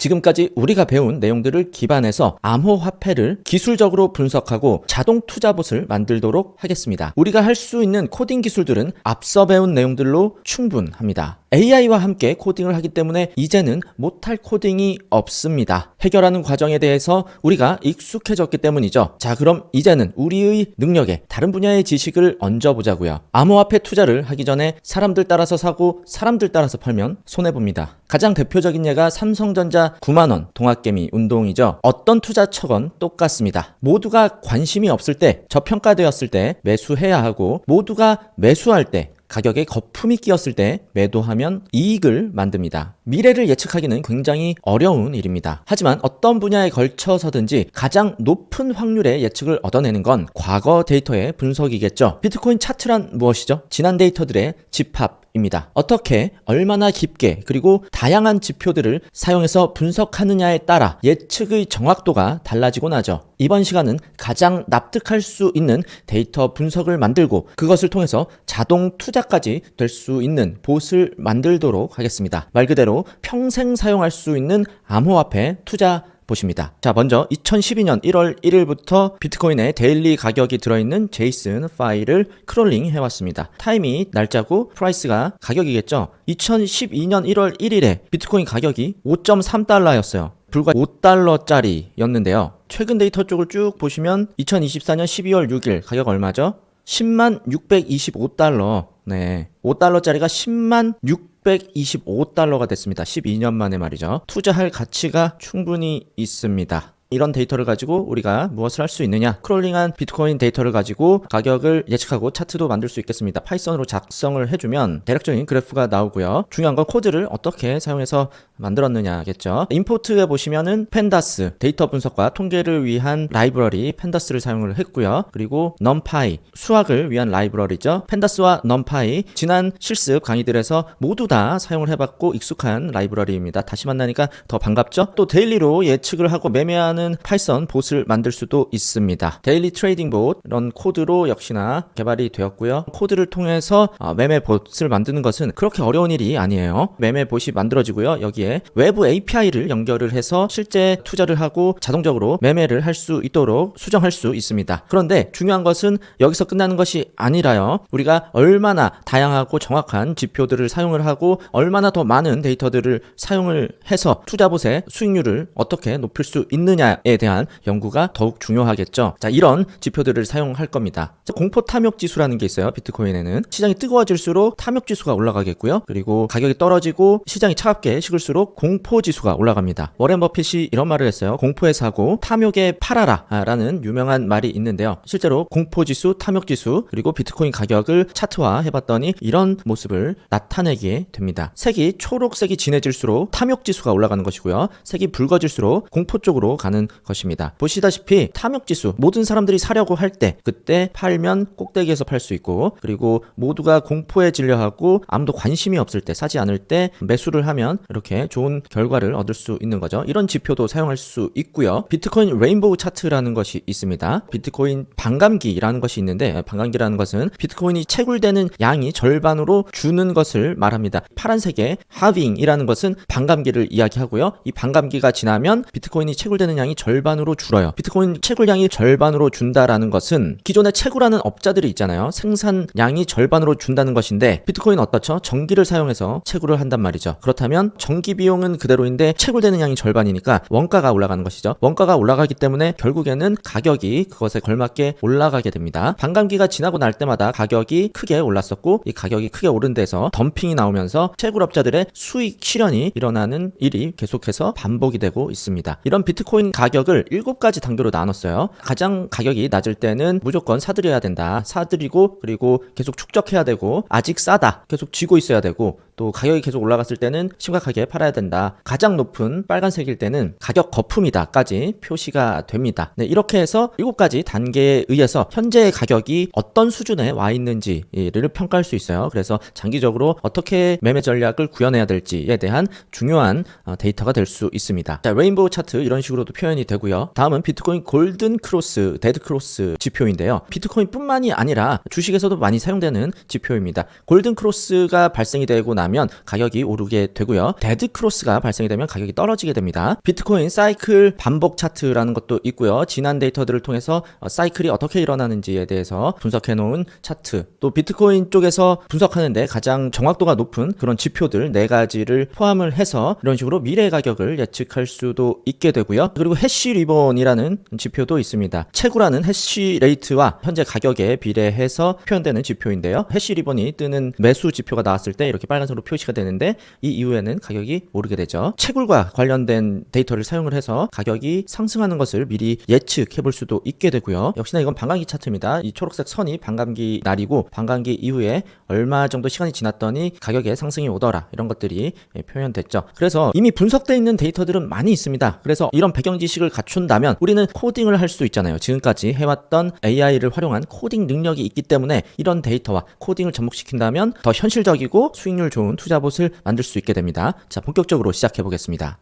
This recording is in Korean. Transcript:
지금까지 우리가 배운 내용들을 기반해서 암호화폐를 기술적으로 분석하고 자동 투자봇을 만들도록 하겠습니다. 우리가 할 수 있는 코딩 기술들은 앞서 배운 내용들로 충분합니다. AI와 함께 코딩을 하기 때문에 이제는 못할 코딩이 없습니다. 해결하는 과정에 대해서 우리가 익숙해졌기 때문이죠. 자, 그럼 이제는 우리의 능력에 다른 분야의 지식을 얹어보자고요. 암호화폐 투자를 하기 전에 사람들 따라서 사고 사람들 따라서 팔면 손해봅니다. 가장 대표적인 예가 삼성전자 9만원 동학개미 운동이죠. 어떤 투자처건 똑같습니다. 모두가 관심이 없을 때, 저평가되었을 때 매수해야 하고, 모두가 매수할 때, 가격에 거품이 끼었을 때 매도하면 이익을 만듭니다. 미래를 예측하기는 굉장히 어려운 일입니다. 하지만 어떤 분야에 걸쳐서든지 가장 높은 확률의 예측을 얻어내는 건 과거 데이터의 분석이겠죠. 비트코인 차트란 무엇이죠? 지난 데이터들의 집합입니다. 어떻게, 얼마나 깊게, 그리고 다양한 지표들을 사용해서 분석하느냐에 따라 예측의 정확도가 달라지곤 하죠. 이번 시간은 가장 납득할 수 있는 데이터 분석을 만들고 그것을 통해서 자동 투자까지 될 수 있는 봇을 만들도록 하겠습니다. 말 그대로 평생 사용할 수 있는 암호화폐 투자 보십니다. 자, 먼저 2012년 1월 1일부터 비트코인의 데일리 가격이 들어있는 제이슨 파일을 크롤링 해왔습니다. 타임이 날짜고 프라이스가 가격이겠죠. 2012년 1월 1일에 비트코인 가격이 5.3달러였어요. 불과 5달러짜리였는데요. 최근 데이터 쪽을 쭉 보시면 2024년 12월 6일 가격 얼마죠? 10만 625달러. 네. 5달러짜리가 10만 625달러가 됐습니다. 12년 만에 말이죠. 투자할 가치가 충분히 있습니다. 이런 데이터를 가지고 우리가 무엇을 할 수 있느냐? 크롤링한 비트코인 데이터를 가지고 가격을 예측하고 차트도 만들 수 있겠습니다. 파이썬으로 작성을 해주면 대략적인 그래프가 나오고요. 중요한 건 코드를 어떻게 사용해서 만들었느냐겠죠. 임포트에 보시면은 펜다스, 데이터 분석과 통계를 위한 라이브러리 펜다스를 사용을 했고요. 그리고 넘파이, 수학을 위한 라이브러리죠. 펜다스와 넘파이, 지난 실습 강의들에서 모두 다 사용을 해봤고 익숙한 라이브러리입니다. 다시 만나니까 더 반갑죠? 또 데일리로 예측을 하고 매매하는 파이썬 봇을 만들 수도 있습니다. 데일리 트레이딩 봇, 이런 코드로 역시나 개발이 되었고요. 코드를 통해서 매매 봇을 만드는 것은 그렇게 어려운 일이 아니에요. 매매 봇이 만들어지고요. 여기에 외부 API를 연결을 해서 실제 투자를 하고 자동적으로 매매를 할 수 있도록 수정할 수 있습니다. 그런데 중요한 것은 여기서 끝나는 것이 아니라요. 우리가 얼마나 다양하고 정확한 지표들을 사용을 하고 얼마나 더 많은 데이터들을 사용을 해서 투자봇의 수익률을 어떻게 높일 수 있느냐에 대한 연구가 더욱 중요하겠죠. 자, 이런 지표들을 사용할 겁니다. 공포 탐욕 지수라는 게 있어요. 비트코인에는 시장이 뜨거워질수록 탐욕 지수가 올라가겠고요. 그리고 가격이 떨어지고 시장이 차갑게 식을수록 공포 지수가 올라갑니다. 워렌 버핏이 이런 말을 했어요. 공포에 사고 탐욕에 팔아라 라는 유명한 말이 있는데요. 실제로 공포 지수, 탐욕 지수, 그리고 비트코인 가격을 차트화 해봤더니 이런 모습을 나타내게 됩니다. 색이 초록색이 진해질수록 탐욕 지수가 올라가는 것이고요. 색이 붉어질수록 공포 쪽으로 가는 것입니다. 보시다시피 탐욕 지수, 모든 사람들이 사려고 할 때 그때 팔면 꼭대기에서 팔 수 있고, 그리고 모두가 공포에 질려하고 아무도 관심이 없을 때, 사지 않을 때 매수를 하면 이렇게 좋은 결과를 얻을 수 있는 거죠. 이런 지표도 사용할 수 있고요. 비트코인 레인보우 차트라는 것이 있습니다. 비트코인 반감기라는 것이 있는데, 반감기라는 것은 비트코인이 채굴되는 양이 절반으로 주는 것을 말합니다. 파란색의 하빙이라는 것은 반감기를 이야기하고요. 이 반감기가 지나면 비트코인이 채굴되는 양이 절반으로 줄어요. 비트코인 채굴량이 절반으로 준다라는 것은 기존에 채굴하는 업자들이 있잖아요. 생산량이 절반으로 준다는 것인데, 비트코인 어떻죠? 전기를 사용해서 채굴을 한단 말이죠. 그렇다면 전기 비용은 그대로인데 채굴되는 양이 절반이니까 원가가 올라가는 것이죠. 원가가 올라가기 때문에 결국에는 가격이 그것에 걸맞게 올라가게 됩니다. 반감기가 지나고 날 때마다 가격이 크게 올랐었고, 이 가격이 크게 오른 데서 덤핑이 나오면서 채굴업자들의 수익 실현이 일어나는 일이 계속해서 반복이 되고 있습니다. 이런 비트코인 가격을 7가지 단계로 나눴어요. 가장 가격이 낮을 때는 무조건 사들여야 된다. 사들이고, 그리고 계속 축적해야 되고, 아직 싸다. 계속 쥐고 있어야 되고, 또 가격이 계속 올라갔을 때는 심각하게 팔아야 된다. 가장 높은 빨간색일 때는 가격 거품이다까지 표시가 됩니다. 네, 이렇게 해서 7가지 단계에 의해서 현재의 가격이 어떤 수준에 와 있는지를 평가할 수 있어요. 그래서 장기적으로 어떻게 매매 전략을 구현해야 될지에 대한 중요한 데이터가 될 수 있습니다. 자, 레인보우 차트 이런 식으로도 표현이 되고요. 다음은 비트코인 골든 크로스, 데드 크로스 지표인데요. 비트코인 뿐만이 아니라 주식에서도 많이 사용되는 지표입니다. 골든 크로스가 발생이 되고 일어나면 가격이 오르게 되고요. 데드 크로스가 발생이 되면 가격이 떨어지게 됩니다. 비트코인 사이클 반복 차트라는 것도 있고요. 지난 데이터들을 통해서 사이클이 어떻게 일어나는지에 대해서 분석해 놓은 차트, 또 비트코인 쪽에서 분석하는데 가장 정확도가 높은 그런 지표들 4가지를 포함을 해서 이런 식으로 미래 가격을 예측할 수도 있게 되고요. 그리고 해시 리본이라는 지표도 있습니다. 채굴하는 해시 레이트와 현재 가격에 비례해서 표현되는 지표인데요. 해시 리본이 뜨는 매수 지표가 나왔을 때 이렇게 빨간색으로 표시가 되는데 이 이후에는 가격이 오르게 되죠. 채굴과 관련된 데이터를 사용을 해서 가격이 상승하는 것을 미리 예측해 볼 수도 있게 되고요. 역시나 이건 반감기 차트입니다. 이 초록색 선이 반감기 날이고 반감기 이후에 얼마 정도 시간이 지났더니 가격에 상승이 오더라, 이런 것들이 표현됐죠. 그래서 이미 분석되어 있는 데이터들은 많이 있습니다. 그래서 이런 배경 지식을 갖춘다면 우리는 코딩을 할 수 있잖아요. 지금까지 해왔던 AI를 활용한 코딩 능력이 있기 때문에 이런 데이터와 코딩을 접목시킨다면 더 현실적이고 수익률 좋은 투자봇을 만들 수 있게 됩니다. 자, 본격적으로 시작해 보겠습니다.